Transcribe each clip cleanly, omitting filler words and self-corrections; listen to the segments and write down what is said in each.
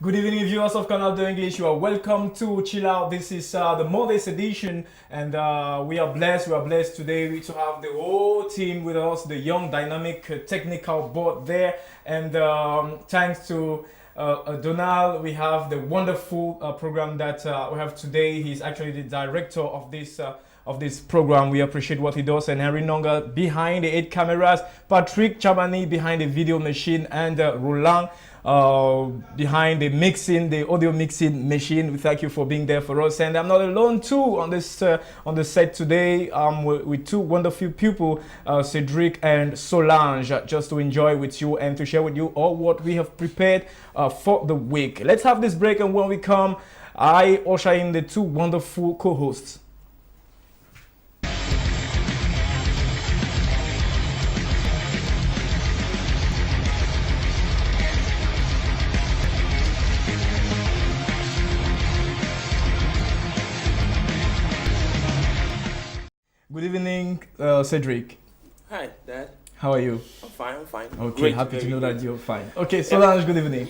Good evening, viewers of Canal English. You are welcome to Chill Out. This is the Mondays edition, and we are blessed. We are blessed today to have the whole team with us, the young, dynamic, technical board there. And thanks to Donald, we have the wonderful program that we have today. He's actually the director of this program. We appreciate what he does. And Henry Nonga behind the 8 cameras, Patrick Chabani behind the video machine, and Roland behind the audio mixing machine. We thank you for being there for us. And I'm not alone too on the set today. With two wonderful people, Cedric and Solange, just to enjoy with you and to share with you all what we have prepared for the week. Let's have this break, and when we come, I usher in the two wonderful co-hosts. Good evening, Cedric. Hi, Dad. How are you? I'm fine. Okay, Great, happy to know good. that you're fine. Okay, Solange, good evening.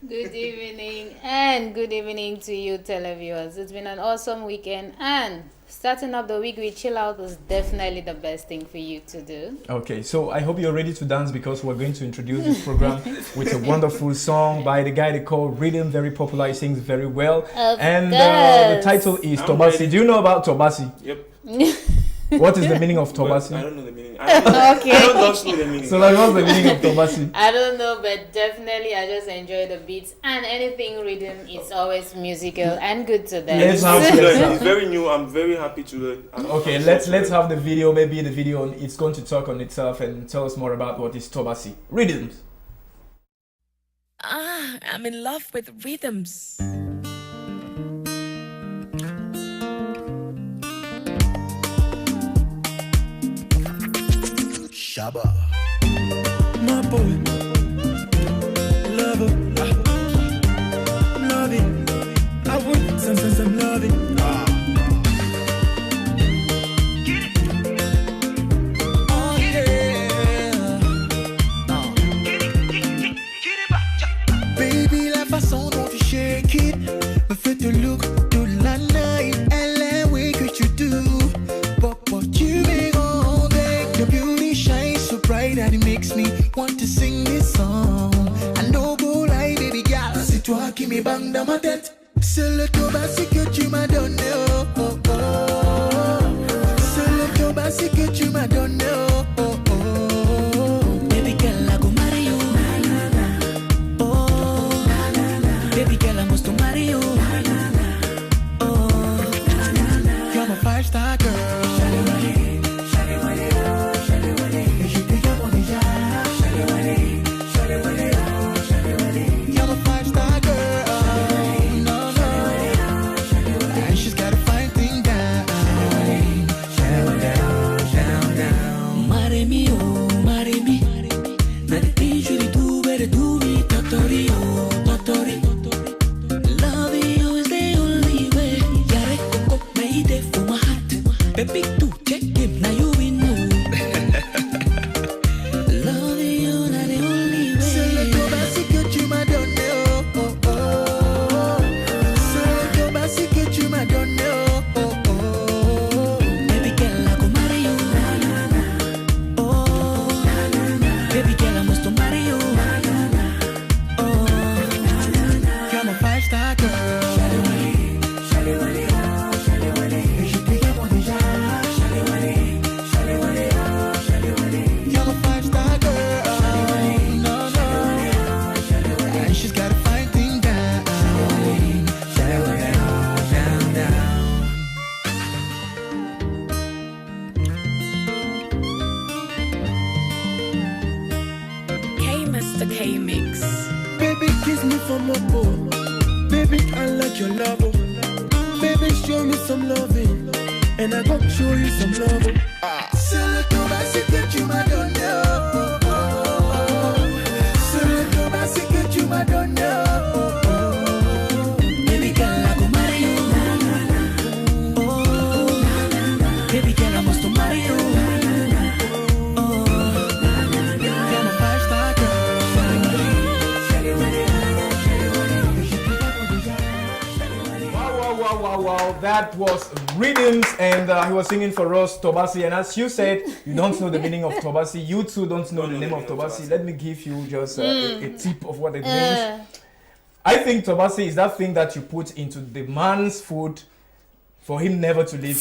Good evening, and good evening to you televiewers. It's been an awesome weekend, and starting up the week with Chill Out was definitely the best thing for you to do. Okay, so I hope you're ready to dance, because we're going to introduce this program with a wonderful song by the guy they call Rhythm, very popular. He sings very well. The title is I'm Tobasi. ready. Do you know about Tobasi? Yep. What is the meaning of But I Tobasi? don't know the meaning. I don't know the meaning. So like, what's the meaning of Tobasi? I don't know, but definitely I just enjoy the beats, and anything rhythm is always musical and good to Let's dance. have It's let's learn. have- It's very new. I'm very happy to learn. Okay, let's have the video. Maybe the video it's going to talk on itself and tell us more about what is Tobasi. Rhythms. I'm in love with rhythms. Shabba. My boy, lover, loving. I want some loving. Oh yeah. Baby, la façon dont tu shake it me fait te look toute la night. Elle est way que tu do. Papa, tu me rends avec. Your beauty shines so bright that it makes me want to sing this song. I know go lie, baby girl. C'est toi qui me bang dans ma tête. C'est le Tobasi que tu m'as donné. Oh, oh, oh. C'est le Tobasi que tu m'as donné. Oh, oh, oh. Baby girl, I go marry you. Oh, baby girl, I must marry you. Oh, you're my five-star girl. Et je te garde déjà. You're my five-star girl. No, no. And she's got a fine thing down. Marry me, oh, marry me. Na the things you do, better do me. Totori, oh, totori. Loving you is the only way. Yare coco made it for my heart. Baby, do check him, now you in know. Loving you, not the only way. C'est le Tobasi que tu m'as donné, oh, oh, oh. C'est le Tobasi que tu m'as donné, oh, oh, oh. Baby girl, I go marry you. Oh, baby girl, I must marry you. Oh, you're my five-star girl. Et je te garde déjà. You're my five-star girl. No, no. And she's got a fine thing down. K-Master K-Mix. Baby, kiss me from my bowl. Baby, I like your love. Baby, show me some loving. And I gon' show you some love. C'est le Tobasi que tu m'as donné. Oh, oh, oh. C'est le Tobasi que tu m'as donné. Oh, oh, oh. Baby girl, I go marry you. Oh, baby girl, I must marry you. Oh, you're my five-star girl. wow. That was Rhythms, and he was singing for us Tobasi. And as you said, you don't know the meaning of Tobasi. You too don't know the name of Tobasi. Let me give you just a tip of what it means. I think Tobasi is that thing that you put into the man's food for him never to leave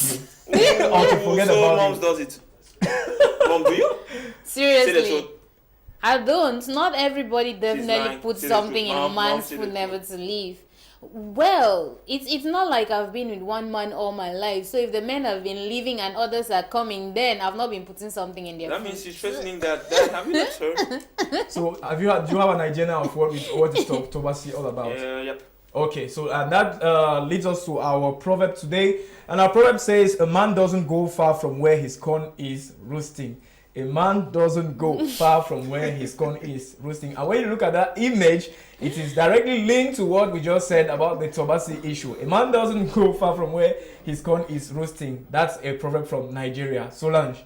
you or to forget so about moms you. does it. Mom, do you? Say the Seriously. truth. I don't. Not everybody definitely lying. puts Say the something truth. in a Mom, man's say the food truth. never to leave. Well, it's not like I've been with one man all my life. So if the men have been leaving and others are coming, then I've not been putting something in their That food. means she's threatening that. Have you not heard? So do you have an idea now of what is Tobasi all about? Yep. Okay, so that leads us to our proverb today. And our proverb says, a man doesn't go far from where his corn is roasting. A man doesn't go far from where his corn is roasting. And when you look at that image, it is directly linked to what we just said about the Tobasi issue. A man doesn't go far from where his corn is roasting. That's a proverb from Nigeria. Solange.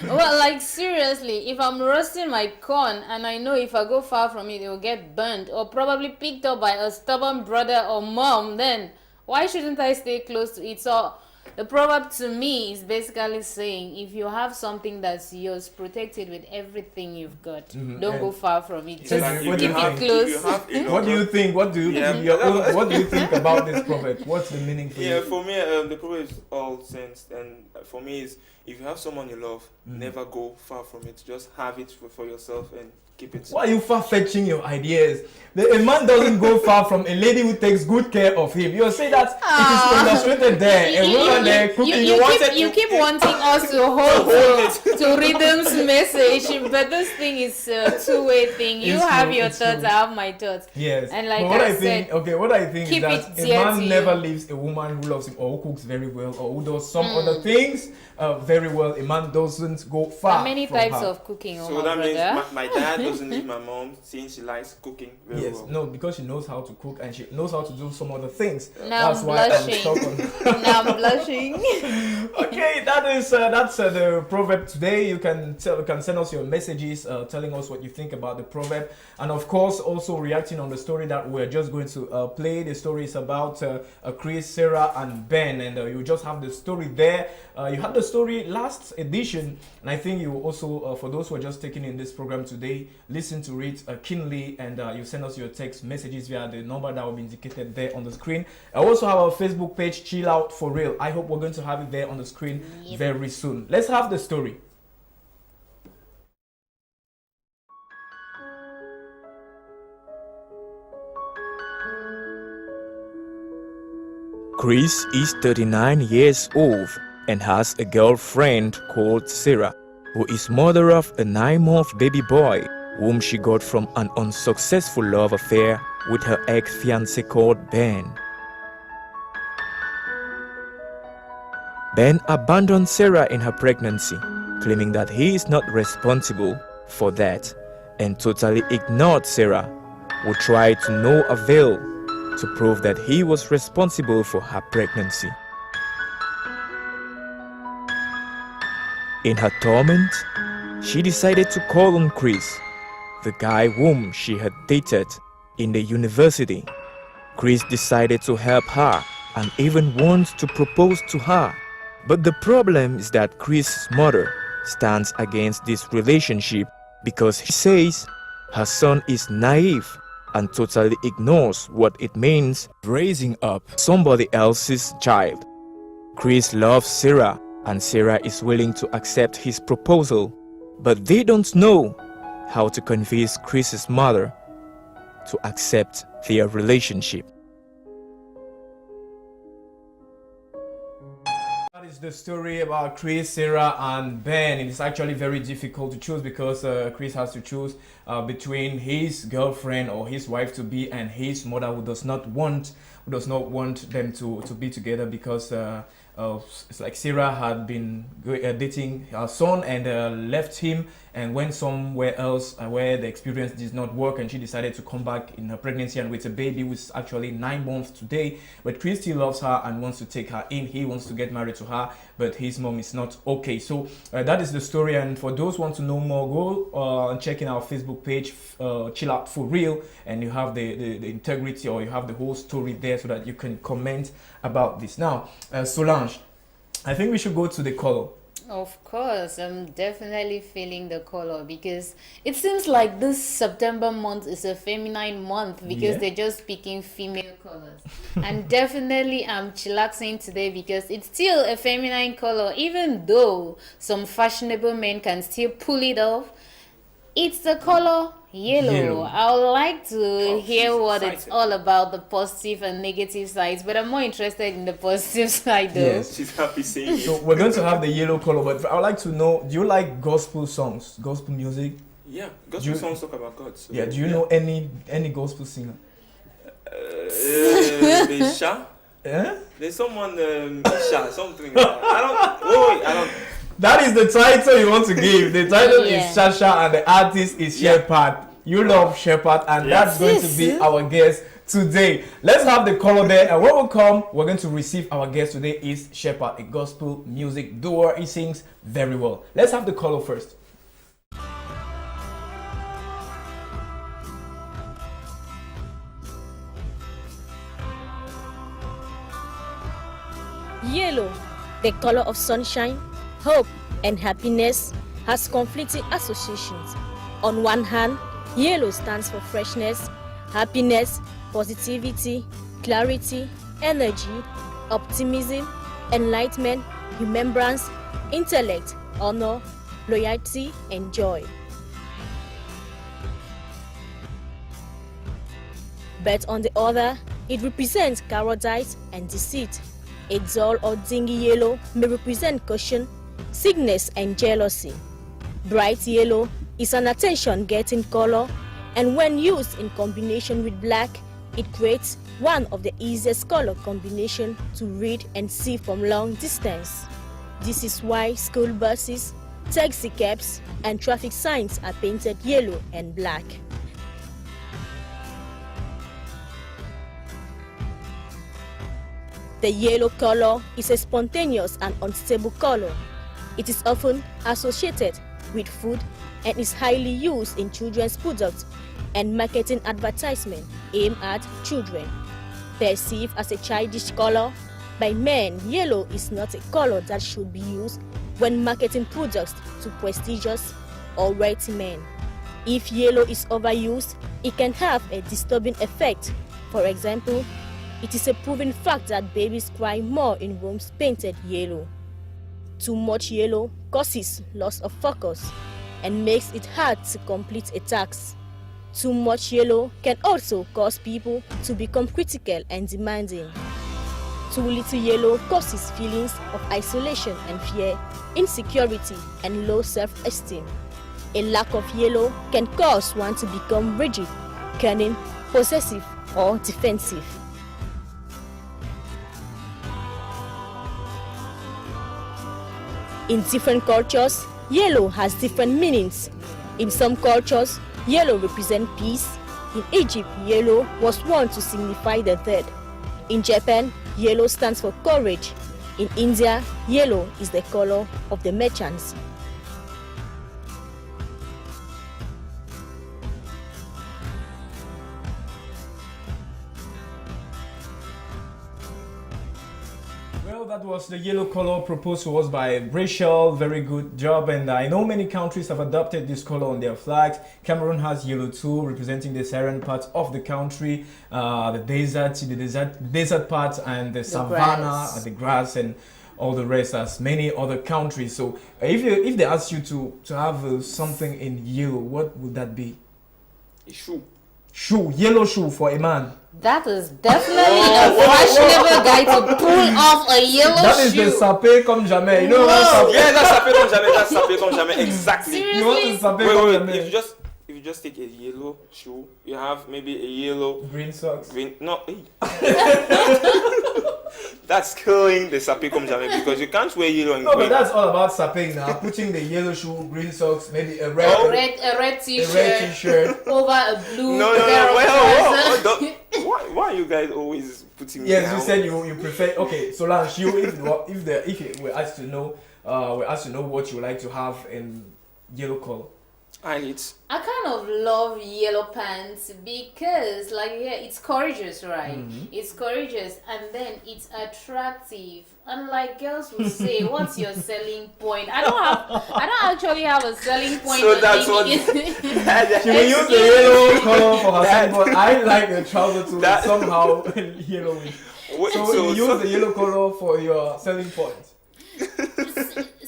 Well, like seriously, if I'm roasting my corn and I know if I go far from it, it will get burnt or probably picked up by a stubborn brother or mom, then why shouldn't I stay close to it? So the proverb to me is basically saying if you have something that's yours, protect it with everything you've got. Don't go far from it. So Just what keep do you it think? close. What do you think? What do you Yeah. what do you think about this proverb? What's the meaning for Yeah, you? for me, the proverb is all sense, and for me is if you have someone you love, never go far from it. Just have it for yourself and keep it. Why are you far-fetching your ideas? A man doesn't go far from a lady who takes good care of him. You say that it is illustrated there. A woman there cooking. You keep wanting us to hold to Rhythm's message, but this thing is a two-way thing. You It's have true, your it's thoughts, true. I have my thoughts. Yes. And like but what I think, said, what I think is keep that it a dear man to never you. leaves a woman who loves him or who cooks very well or who does some other things very well. A man doesn't go There far. are many from types her. of cooking, So my that means brother. my dad doesn't leave my mom since she likes cooking very Yes, well. no, because she knows how to cook and she knows how to do some other things. Now That's I'm why I'm blushing. stuck on. Now I'm blushing. Okay, that's the proverb today. You can send us your messages telling us what you think about the proverb, and of course also reacting on the story that we're just going to play. The story is about Chris, Sarah, and Ben, and you just have the story there. You had the story last edition, and I think you also, for those who are just taking in this program today, listen to it keenly, and you send us your text messages via the number that will be indicated there on the screen. I also have our Facebook page, Chill Out For Real. I hope we're going to have it there on the screen very soon. Let's have the story. Chris is 39 years old and has a girlfriend called Sarah, who is mother of a 9-month baby boy whom she got from an unsuccessful love affair with her ex-fiancé called Ben. Ben abandoned Sarah in her pregnancy, claiming that he is not responsible for that, and totally ignored Sarah, who tried to no avail to prove that he was responsible for her pregnancy. In her torment, she decided to call on Chris, the guy whom she had dated in the university. Chris decided to help her and even wants to propose to her. But the problem is that Chris' mother stands against this relationship because he says her son is naive and totally ignores what it means raising up somebody else's child. Chris loves Sarah and Sarah is willing to accept his proposal, but they don't know how to convince Chris's mother to accept their relationship. That is the story about Chris, Sarah, and Ben. It is actually very difficult to choose because Chris has to choose between his girlfriend or his wife to be and his mother, who does not want them to be together because it's like Sarah had been dating her son and left him, and went somewhere else where the experience did not work, and she decided to come back in her pregnancy and with a baby who's actually 9 months today. But Chris still loves her and wants to take her in. He wants to get married to her, but his mom is not okay. So that is the story. And for those who want to know more, go and check in our Facebook page, Chill Out For Real, and you have the integrity, or you have the whole story there so that you can comment about this. Now, Solange, I think we should go to the color. Of course, I'm definitely feeling the color because it seems like this September month is a feminine month because they're just picking female colors. And definitely I'm chillaxing today because it's still a feminine color, even though some fashionable men can still pull it off. It's the color yellow. I would like to hear what it's all about, the positive and negative sides, but I'm more interested in the positive side though. Yes. She's happy saying it. So we're going to have the yellow color, but I would like to know, do you like gospel songs, gospel music? Yeah, gospel songs talk about God. So, Yeah, do you know any gospel singer? There's Sha. Yeah? There's someone, Isha, something. I don't. That is the title you want to give. The title is Shasha and the artist is Shepherd. You love Shepherd, and that's going to be our guest today. Let's have the color there, and when we come, we're going to receive our guest today is Shepherd, a gospel music duo. He sings very well. Let's have the color first. Yellow, the color of sunshine, hope, and happiness, has conflicting associations. On one hand, yellow stands for freshness, happiness, positivity, clarity, energy, optimism, enlightenment, remembrance, intellect, honor, loyalty, and joy. But on the other, it represents cowardice and deceit. A dull or dingy yellow may represent caution, sickness, and jealousy. Bright yellow is an attention-getting color, and when used in combination with black, it creates one of the easiest color combination to read and see from long distance. This is why school buses, taxi cabs, and traffic signs are painted yellow and black. The yellow color is a spontaneous and unstable color. It is often associated with food and is highly used in children's products and marketing advertisement aimed at children. Perceived as a childish color by men, yellow is not a color that should be used when marketing products to prestigious or wealthy men. If yellow is overused, it can have a disturbing effect. For example, it is a proven fact that babies cry more in rooms painted yellow. Too much yellow causes loss of focus and makes it hard to complete a task. Too much yellow can also cause people to become critical and demanding. Too little yellow causes feelings of isolation and fear, insecurity, and low self-esteem. A lack of yellow can cause one to become rigid, cunning, possessive, or defensive. In different cultures, yellow has different meanings. In some cultures, yellow represents peace. In Egypt, yellow was worn to signify the dead. In Japan, yellow stands for courage. In India, yellow is the color of the merchants. Well, that was the yellow color proposed to us by Rachel. Very good job. And I know many countries have adopted this color on their flags. Cameroon has yellow too, representing the Saharan part of the country, the desert part, and the savanna, and the grass, and all the rest, as many other countries. So, if they ask you to have something in yellow, what would that be? A shoe. Shoe, yellow shoe for a man. That is definitely a fashionable guy to pull off a yellow That is shoe. the sapé comme jamais. You know Oh, what yeah, that's sapé comme jamais. That's sapé comme jamais. Exactly. Seriously? You want to sapé comme Wait. jamais. If you just take a yellow shoe, you have maybe a yellow Green socks. green. No, hey. That's killing the Sapicum Jamaica because you can't wear yellow and No, but green. that's all about Saping now. Putting the yellow shoe, green socks, maybe a red, Oh. A red a t-shirt, red t-shirt. over a blue No, pair of well, trousers. why are you guys always putting me Yes, down? you said you prefer. Okay, Solange, you if you were asked to know, what you like to have in yellow color. Eyelids. I kind of love yellow pants because, like, yeah, it's courageous, right? It's courageous, and then it's attractive. And like girls will say, "What's your selling point?" I don't actually have a selling point. So on that's me. what- She will use the yellow color for her skin, but I like the trouser to That- somehow yellowish. Wait, So you use the yellow color for your selling point.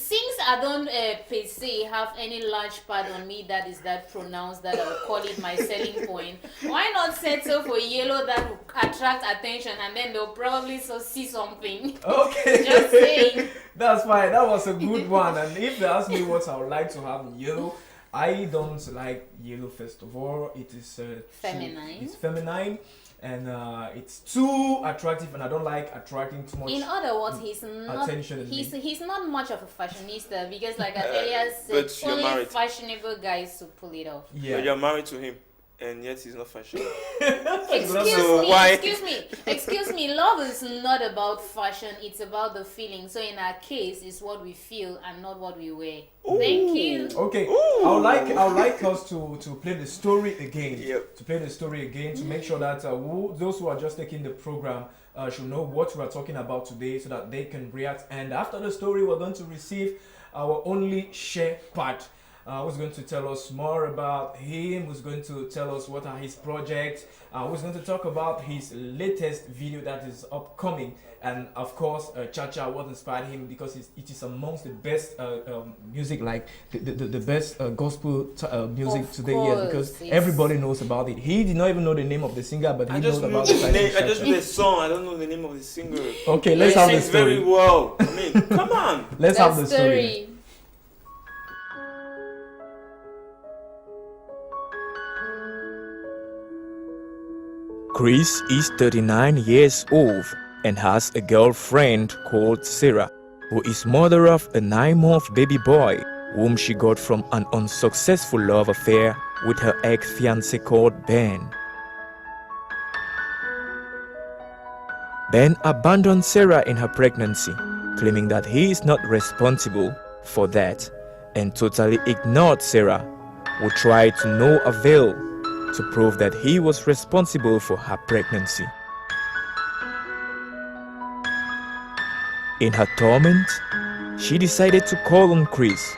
Since I don't per se have any large part on me that is that pronounced that I will call it my selling point, why not settle for yellow that will attract attention and then they'll probably see something. Okay. Just saying. That's fine. That was a good one. And if they ask me what I would like to have in yellow, I don't like yellow. First of all, it is Feminine. It's feminine, and it's too attractive, and I don't like attracting too much. In other words, he's not Attention in he's not much of a fashionista because, like I earlier but said, you're only married. fashionable guys to pull it off. But Yeah. you're married to him, and yet he's not fashionable. Excuse me. Love is not about fashion; it's about the feeling. So in our case, it's what we feel and not what we wear. Thank you. Okay. I would like us to play the story again. Yep. To play the story again to make sure that those who are just taking the program should know what we are talking about today, so that they can react. And after the story, we're going to receive our only share part. Who's going to tell us more about him, who's going to tell us what are his projects, who's going to talk about his latest video that is upcoming, and of course Cha-Cha, what inspired him, because it is amongst the best music, like the best gospel music Of today, yes, because course, it's- everybody knows about it. He did not even know the name of the singer, but he I knows just know about the the name. I just title know the song. I don't know the name of the singer. Okay, let's He have the sings very story. well. I mean, come on. Let's have the story. Chris is 39 years old and has a girlfriend called Sarah, who is mother of a 9-month baby boy whom she got from an unsuccessful love affair with her ex-fiancé called Ben. Ben abandoned Sarah in her pregnancy, claiming that he is not responsible for that, and totally ignored Sarah, who tried to no avail to prove that he was responsible for her pregnancy. In her torment, she decided to call on Chris,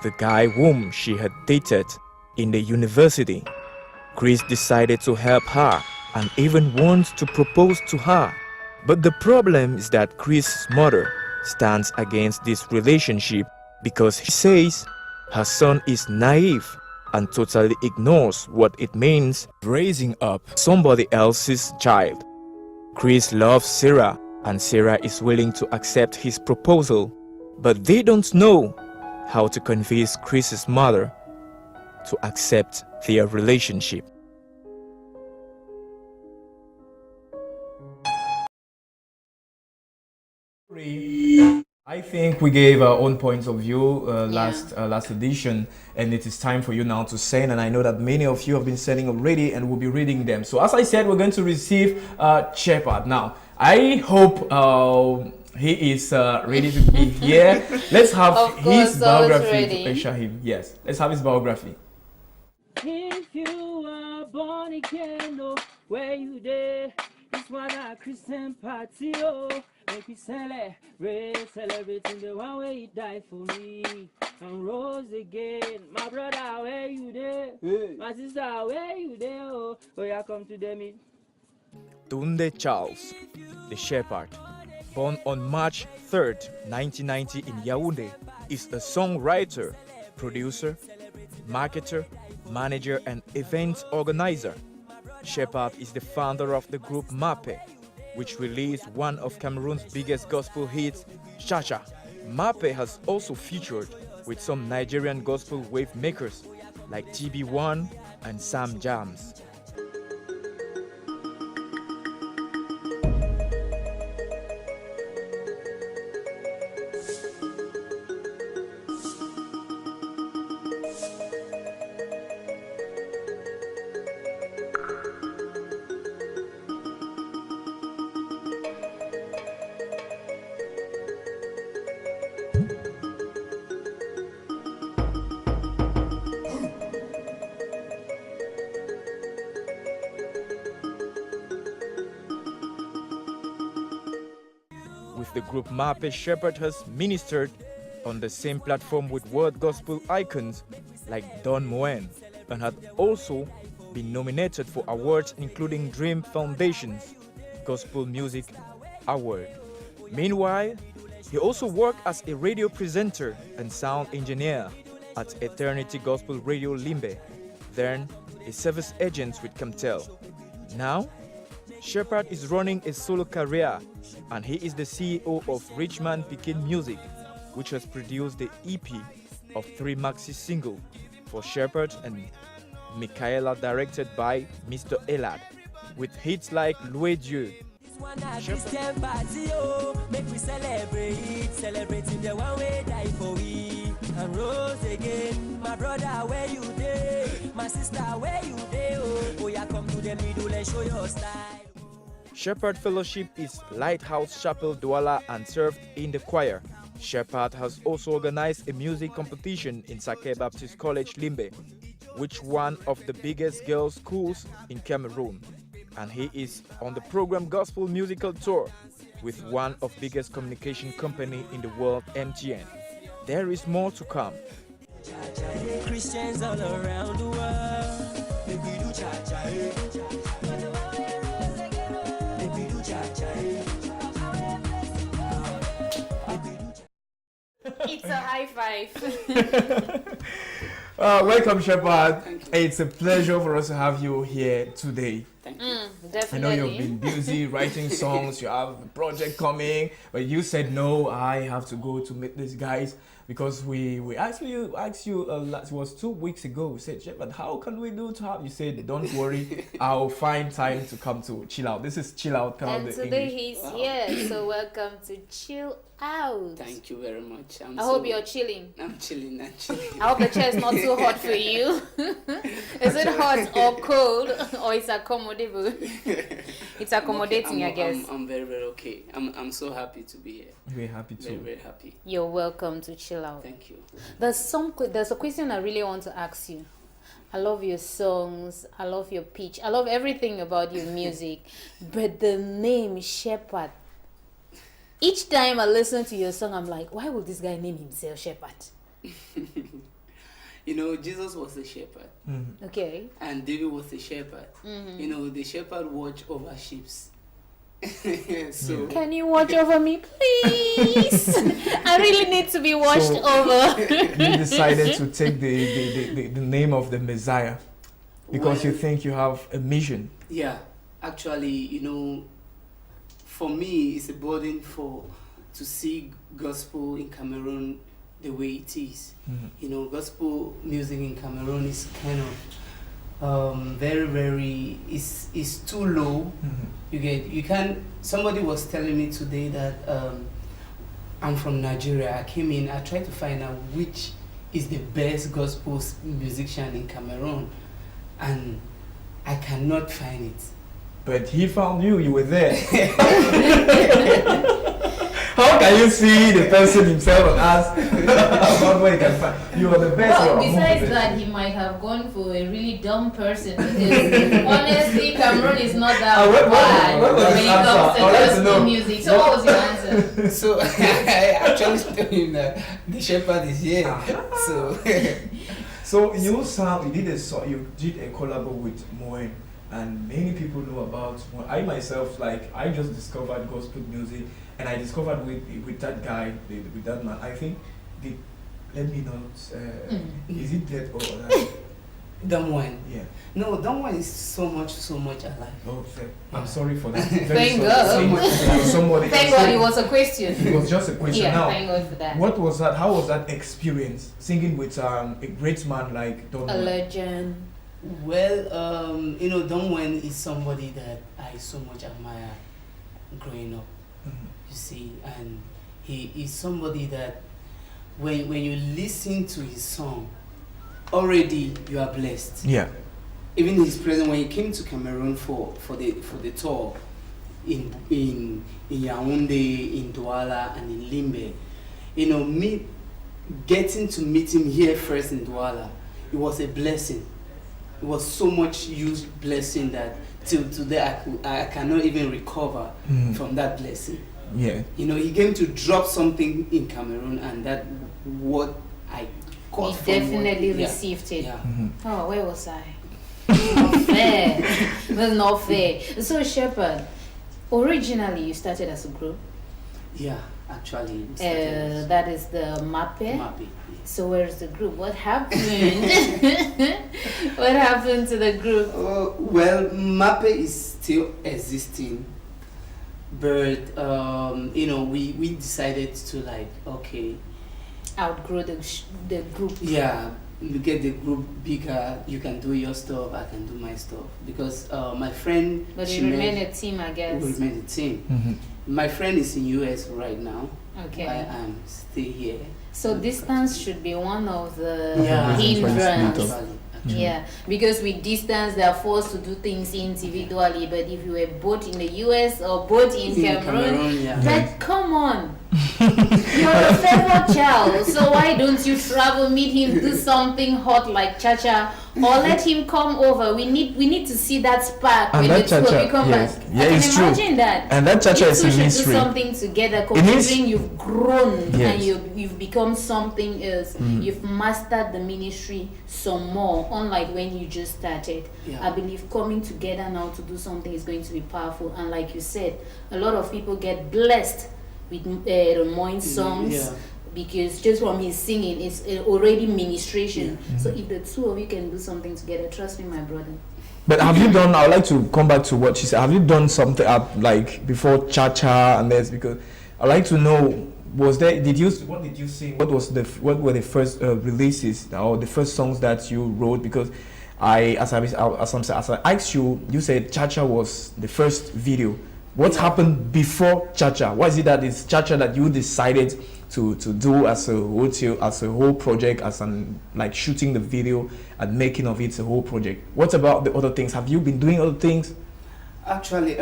the guy whom she had dated in the university. Chris decided to help her and even wants to propose to her. But the problem is that Chris' mother stands against this relationship because he says her son is naive and totally ignores what it means raising up somebody else's child. Chris loves Sarah and Sarah is willing to accept his proposal, but they don't know how to convince Chris's mother to accept their relationship. I think we gave our own points of view last edition, and it is time for you now to send. And I know that many of you have been sending already, and we'll be reading them. So as I said, we're going to receive Shepard now. I hope he is ready to be here. Let's have Of his course, always biography ready. to usher him. Yes, let's have his biography. If you are born again, oh, where you there? This one a Christian party, oh. Make me celebrating the one way he died for me and rose again. My brother, where you there? My sister, where you there? Oh, yeah, come to them. Tunde Charles, the shepherd, born on March 3rd, 1990 in Yaoundé, is a songwriter, producer, marketer, manager, and event organizer. Shepard is the founder of the group Mape, which released one of Cameroon's biggest gospel hits, Cha-Cha. Mape has also featured with some Nigerian gospel wave makers like TB1 and Sam Jams. With the group Mape, Shepherd has ministered on the same platform with world gospel icons like Don Moen and had also been nominated for awards including Dream Foundation's Gospel Music Award. Meanwhile, he also worked as a radio presenter and sound engineer at Eternity Gospel Radio Limbe, then a service agent with Camtel. Now, Shepherd is running a solo career and he is the CEO of Richman Pikin Music, which has produced the EP of 3 maxi singles for Shepherd and Michaela, directed by Mr. Elad, with hits like Loué Dieu. Christian party, oh, make we celebrate, celebrating the one way die for we, and rose again. My brother, where you day? My sister, where you day? Oh, yeah, come to the middle and show your style. Shepherd Fellowship is Lighthouse Chapel Douala and served in the choir. Shepherd has also organized a music competition in Sake Baptist College Limbe, which one of the biggest girls' schools in Cameroon. And he is on the program Gospel Musical Tour with one of the biggest communication company in the world, MTN. There is more to come. Christians all around the world, make we do cha-cha. Make we do cha-cha. It's a high five. Welcome, Shepherd. It's a pleasure for us to have you here today. Thank you. Definitely. I know you've been busy writing songs, you have a project coming, but you said, no, I have to go to meet these guys because we actually asked you, it was 2 weeks ago, we said, Shepherd, how can we do to have, you said, don't worry, I'll find time to come to Chill Out. This is Chill Out. And today he's here, so welcome to Chill Out. Thank you very much. I hope you're chilling. I'm chilling. I hope the chair is not too hot for you. Is it hot or cold, or it's accommodating? It's accommodating, okay. I guess. I'm very, very okay. I'm so happy to be here. We're happy too. Very, very happy. You're welcome to Chill Out. Thank you. There's a question I really want to ask you. I love your songs. I love your pitch. I love everything about your music. But the name Shepherd. Each time I listen to your song, I'm like, why would this guy name himself Shepherd? You know, Jesus was a shepherd. Mm-hmm. Okay. And David was a shepherd. Mm-hmm. You know, the shepherd watch over sheep. So can you watch over me, please? I really need to be watched over. You decided to take the name of the Messiah because you think you have a mission. Yeah, actually, you know, for me, it's a burden to see gospel in Cameroon the way it is. Mm-hmm. You know, gospel music in Cameroon is kind of very, very, it's too low. Mm-hmm. Somebody was telling me today that I'm from Nigeria. I came in, I tried to find out which is the best gospel musician in Cameroon, and I cannot find it. But he found you were there. How can you see the person himself and ask about where he can find? You are the best. Well, besides that, he might have gone for a really dumb person because honestly, Cameroon is not that bad what was when his it answer? comes to I'd like to gospel know. music. So what was your answer? So I actually told him that the shepherd is here. So you did a song, you did a collab with Moen, and many people know about Moen. I myself, I just discovered gospel music, and I discovered with that guy, with that man. I think let me not. Is it that or that? Dumb one. Yeah. No, dumb one is so much alive. Oh, I'm sorry for that. Thank God. Thank God it was a question. It was just a question. Yeah, Now, thank God for that. what was that? How was that experience singing with a great man like Don A Moen? legend. Well, you know, Don Moen is somebody that I so much admire growing up. Mhm. You see, and he is somebody that when you listen to his song, already you are blessed. Yeah. Even his presence when he came to Cameroon for the tour in Yaoundé, in Douala, and in Limbe, you know, me getting to meet him here first in Douala, it was a blessing. It was so much huge blessing that till today I cannot even recover from that blessing. Yeah. You know, he came to drop something in Cameroon, and that what I caught He from what- definitely yeah. received it. Yeah. Oh, where was I? Not fair. That's not fair. So, Shepherd, originally you started as a group. Yeah, actually. we started That is the Mape. as Mappy. So, where's the group? What happened? What happened to the group? Well, Mappe is still existing, but you know, we decided to like, okay, Outgrow the group. yeah, we get the group bigger. You can do your stuff, I can do my stuff, because my friend. But she you remain met- a team, I guess. We remain a team. My friend is in US right now. Okay. I am still here. So distance should be one of the Yeah. hindrance. Actually. Yeah, because with distance they are forced to do things individually. But if you were both in the US or both in Cameroon, yeah. but come on, you're a favorite child. So why don't you travel, meet him, do something hot like Cha-Cha, or let him come over? We need to see that spark And when that the two of Cha-Cha, you come yes. back. Yeah, I can it's true. imagine that. And that Cha-Cha You is two a should mystery. do something together, It is- considering you've grown Yes. and you've become something else. You've mastered the ministry some more, unlike when you just started. Yeah. I believe coming together now to do something is going to be powerful. And like you said, a lot of people get blessed with Ramoyne's songs. Yeah. Because just from his singing, it's already ministration. So if the two of you can do something together, trust me, my brother. But have you done? I would like to come back to what she said. Have you done something like before Cha-Cha and this? Because I like to know. Was there? Did you? What did you sing? What were the first releases or the first songs that you wrote? Because as I asked you, you said Cha-Cha was the first video. What happened before Cha-Cha? What is it that is Cha-Cha that you decided to do as a whole project, as like shooting the video and making of it a whole project? What about the other things? Have you been doing other things? Actually,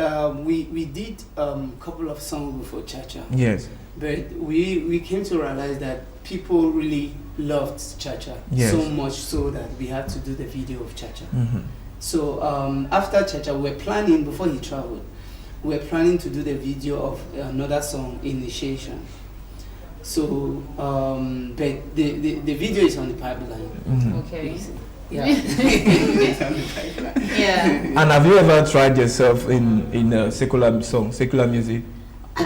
we did couple of songs before Cha-Cha. Yes. But we came to realize that people really loved Cha-Cha Yes. so much so that we had to do the video of Cha-Cha. Mm-hmm. So after Cha-Cha, we were planning, before he traveled, we were planning to do the video of another song, Initiation. So, but the video is on the pipeline. Mm-hmm. Okay. Yeah. It's on the pipeline. Yeah. And have you ever tried yourself in secular song, secular music? Or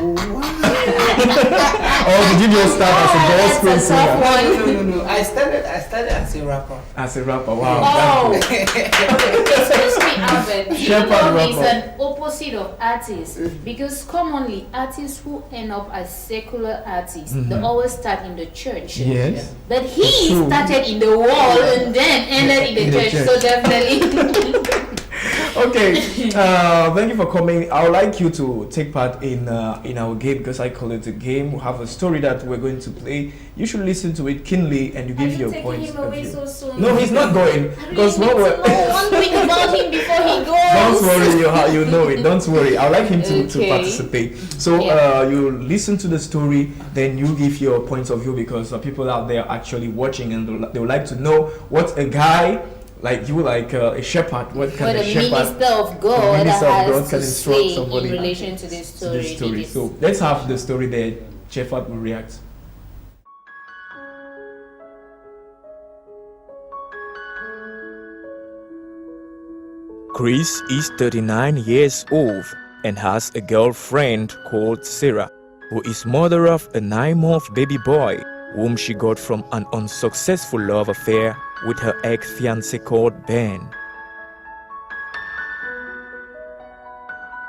did you just start as a gospel that's a tough singer? one. No. I started as a rapper. As a rapper, wow. Oh, that's good. excuse me, Albert. Do you Shepherd know it's rapper. an opposite of artists? Because commonly, artists who end up as secular artists, they always start in the church. Yes. But he It's true. started in the world and then ended in the church. So definitely. Okay, thank you for coming. I would like you to take part in our game, because I call it a game. We have a story that we're going to play. You should listen to it keenly and you give your points him of away view. so soon? No, he's not going, because Really what need to we're know one thing about him before he goes. don't worry, you know it. Don't worry. I'd like him to Okay. participate. So Yeah. you listen to the story, then you give your points of view, because people out there are actually watching and they would like to know what a guy like you, like a shepherd, what What kind a of shepherd, minister of God minister of has God to can instruct say somebody in relation to this to story. this story. Because- So let's have the story there. Shepherd will react. Chris is 39 years old and has a girlfriend called Sarah, who is mother of a 9-month baby boy whom she got from an unsuccessful love affair with her ex-fiancé called Ben.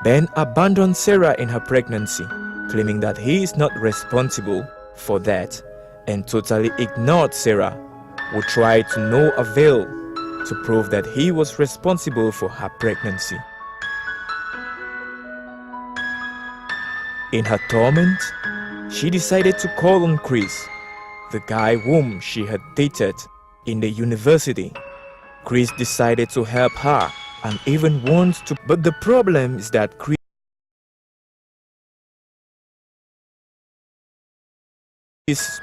Ben abandoned Sarah in her pregnancy, claiming that he is not responsible for that, and totally ignored Sarah, who tried to no avail to prove that he was responsible for her pregnancy. In her torment, she decided to call on Chris, the guy whom she had dated in the university. Chris decided to help her and even wants to, but the problem is that Chris's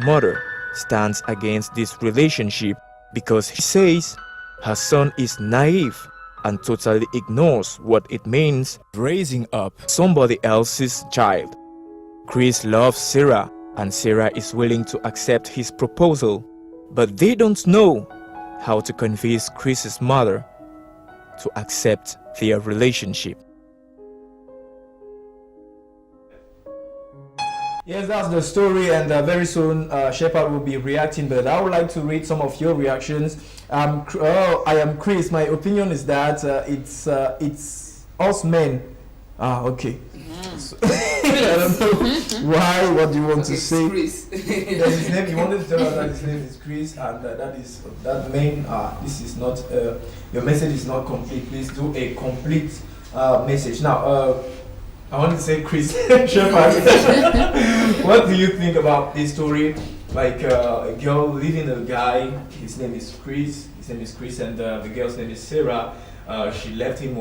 mother stands against this relationship because he says her son is naive and totally ignores what it means raising up somebody else's child. Chris loves Sarah, and Sarah is willing to accept his proposal, but they don't know how to convince Chris's mother to accept their relationship. Yes, that's the story, and very soon Shepard will be reacting. But I would like to read some of your reactions. I am Chris. My opinion is that it's us men. Okay. So, I don't know why. What do you want to say? Chris. Yes, his name. He wanted to tell us that his name is Chris, and that main. This is not. Your message is not complete. Please do a complete message now. I want to say Chris Shepard. What do you think about this story? Like a girl leaving a guy, his name is Chris, and the girl's name is Sarah. She left him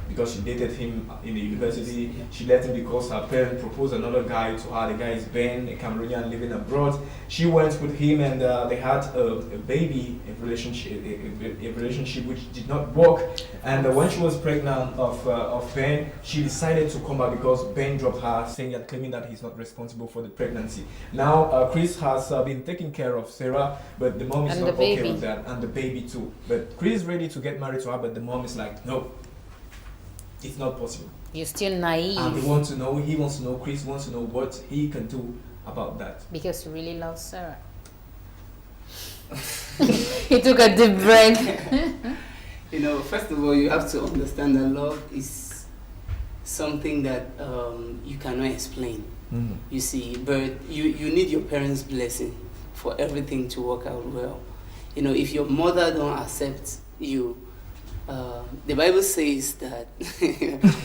because she dated him in the university. She left him because her parents proposed another guy to her. The guy is Ben, a Cameroonian living abroad. She went with him, and they had a baby, a relationship which did not work. And when she was pregnant of Ben, she decided to come back because Ben dropped her, claiming that he's not responsible for the pregnancy. Now Chris has been taking care of Sarah, but the mom is not okay with that, and the baby too. But Chris is ready to get married to her, but the mom is like, no, it's not possible. You're still naive. And he wants to know, Chris wants to know what he can do about that. Because he really loves Sarah. He took a deep breath. You know, first of all, you have to understand that love is something that you cannot explain. Mm. You see, but you need your parents' blessing for everything to work out well. You know, if your mother don't accept you, the Bible says that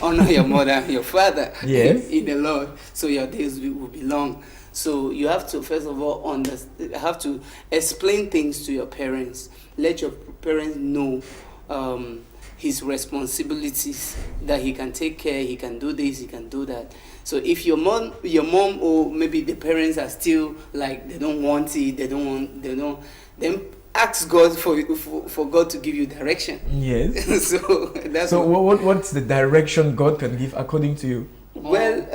honor your mother and your father in the Lord, so your days will be long. So you have to, first of all, have to explain things to your parents. Let your parents know his responsibilities, that he can take care, he can do this, he can do that. So if your mom or maybe the parents are still like they don't want it, then ask God for God to give you direction. Yes. So what's the direction God can give according to you? Well,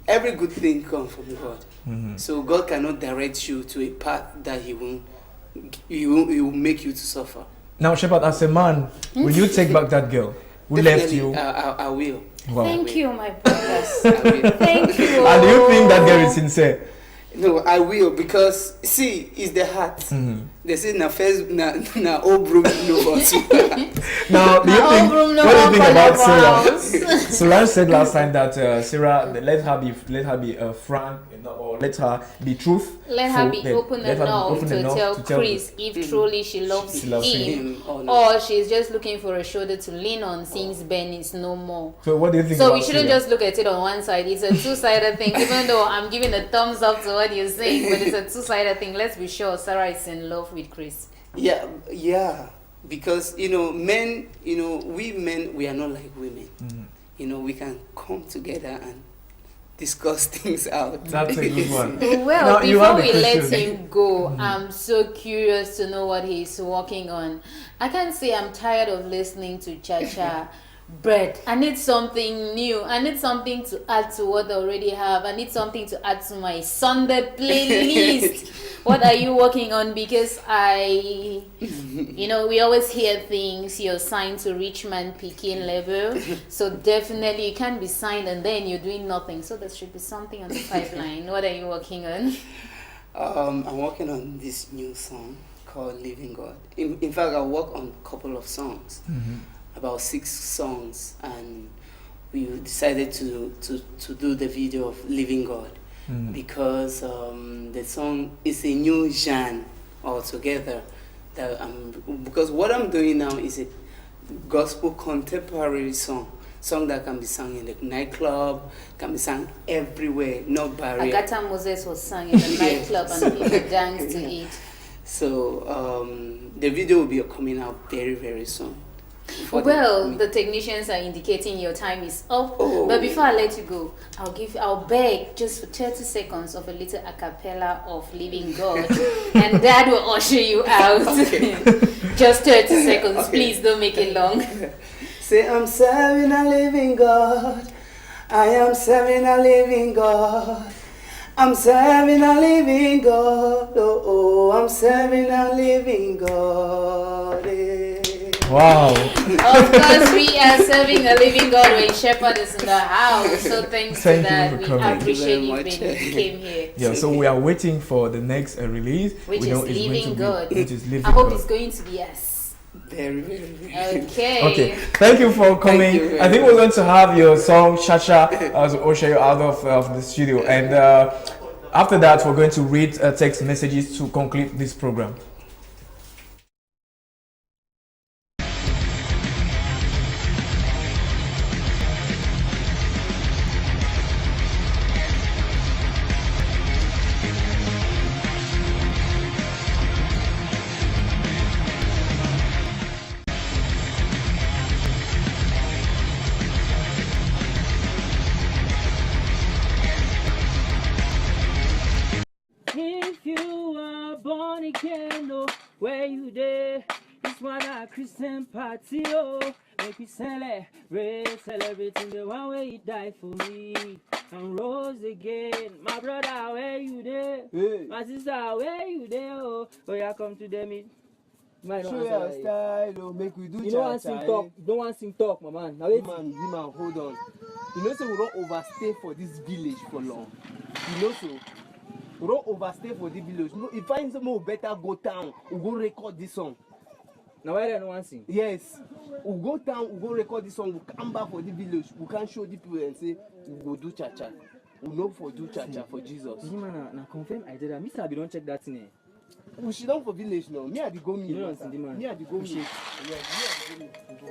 every good thing comes from God. Mm-hmm. So God cannot direct you to a path that He will make you to suffer. Now, Shepard, as a man, will you take back that girl who left you? I will. Wow. Thank you, my brothers. I will. Thank you. And do you think that girl is sincere? No, I will, because see, it's the heart. Mm-hmm. They say na old broom no boss. Now, what do you think about Sarah? Solange said last time that Sarah, let her be frank, or let her be truth. Let her be open enough to tell Chris if truly she loves him, or she's just looking for a shoulder to lean on since Ben is no more. So what do you think? So about we shouldn't Sarah? just look at it on one side. It's a two-sided thing. Even though I'm giving a thumbs up to what you're saying, but it's a two-sided thing. Let's be sure Sarah is in love with Chris. Yeah. Because men, we men, we are not like women. Mm-hmm. We can come together and discuss things out. That's a good one. Well, now, before we let him go, I'm so curious to know what he's working on. I can't say I'm tired of listening to Cha-Cha. But I need something new. I need something to add to what I already have. I need something to add to my Sunday playlist. What are you working on? Because we always hear things, you're signed to rich man Peking level. So definitely you can't be signed and then you're doing nothing. So there should be something on the pipeline. What are you working on? I'm working on this new song called Living God. In fact, I work on a couple of songs. Mm-hmm. About 6 songs, and we decided to do the video of Living God because the song is a new genre altogether. Because what I'm doing now is a gospel contemporary song that can be sung in the nightclub, can be sung everywhere, no barrier. Agatha Moses was sung in the nightclub and people danced to it. So the video will be coming out very, very soon. Well, the technicians are indicating your time is up. But before I let you go, I'll beg just for 30 seconds of a little a cappella of Living God, and Dad will usher you out. Okay. Just 30 seconds, please don't make it long. Say, I'm serving a living God. I am serving a living God. I'm serving a living God. Oh, oh, I'm serving a living God. Wow. Of course, we are serving a living God when Shepherd is in the house. So thanks Thank to that. you We for coming. appreciate you Thank you being very you came here. Yeah, so we are waiting for the next release. Which We know is it's going Living to be- God. Which is Living I hope God. it's going to be us. Very, very, very. Okay. Okay, thank you for coming. you very I think we're going to have your song Chacha as we usher you out of the studio, and after that we're going to read text messages to conclude this program. If you are born again, oh, where you there? It's one a Christian party, oh. Make we celebrate, celebrating the one way you died for me and rose again. My brother, where you there? Hey. My sister, where you there? Oh, yeah, come to them. Might not Show answer your that. style, oh, make we do You don't want to talk. You don't want to talk, my man. Now wait. Man, hold on. You know, so we don't overstay for this village for long. You know, so we don't overstay for the village. You know, if find someone who better go town, we go record this song. Now why don't want to? Yes, we go town, we go record this song. We come back for the village. We can show the people and say we go do cha-cha. We know for do cha-cha for Jesus. You man, na confirm I did that. Mister, I don't check that thing. We should down for village now. Me I the go me. You don't see the man. Me I the go me. Shit. Yeah, me I the go me. We go.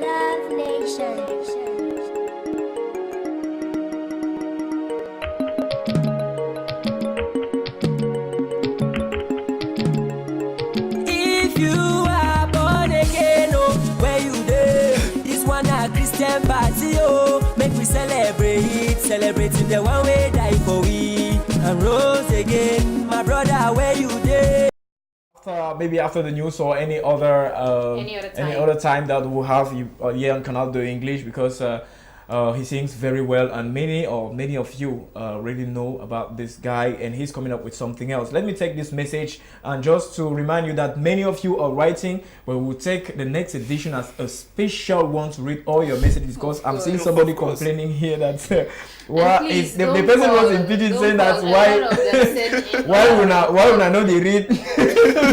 Love Nation. If you are born again, oh, where you there? This one a Christian party, oh. Make we celebrate, celebrating the one way die for we and rose again. My brother, where you there? Maybe after the news or any other time that we'll have you here on Canal de English, because he sings very well, and many of you really know about this guy, and he's coming up with something else. Let me take this message and just to remind you that many of you are writing, but we'll take the next edition as a special one to read all your messages, because I'm seeing somebody complaining here that why is the person was in pidgin saying that why would I know they read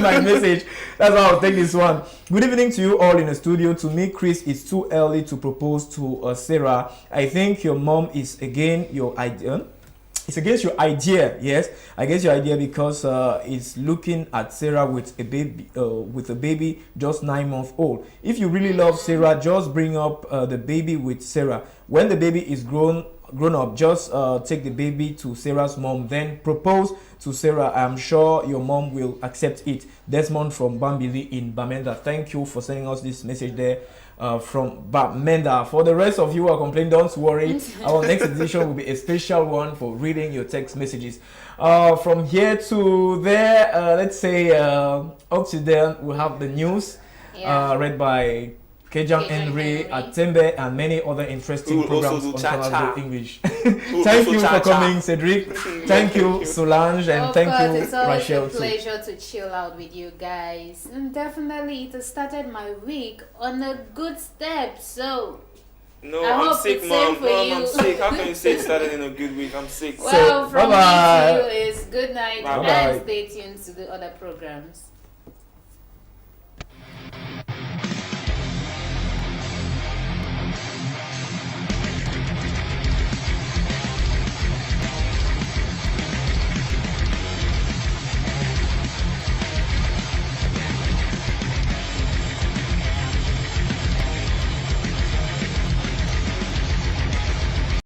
my message. That's how I'll take this one. Good evening to you all in the studio. To me, Chris, it's too early to propose to Sarah. I think your mom is against your idea. It's against your idea, yes. Against your idea because it's looking at Sarah with a baby just 9 months old. If you really love Sarah, just bring up the baby with Sarah. When the baby is grown up, just take the baby to Sarah's mom, then propose to Sarah. I'm sure your mom will accept it. Desmond from Bambili in Bamenda. Thank you for sending us this message there from Bamenda. For the rest of you who are complaining, don't worry. Our next edition will be a special one for reading your text messages. From here to there, let's say up to there, we'll have the news read by Kejang Henry, Atembe, and many other interesting programs on Canal English. Thank you for coming, Cedric. Thank you, Solange, and thank you, It's always Rachel. a pleasure to chill out with you guys, and definitely it has started my week on a good step. So No, I I'm hope sick, it's mom. same for Mom, you. I'm sick. How can you say it started in a good week? I'm sick. Well, from me bye-bye. to you is good night, Bye-bye. and stay tuned to the other programs.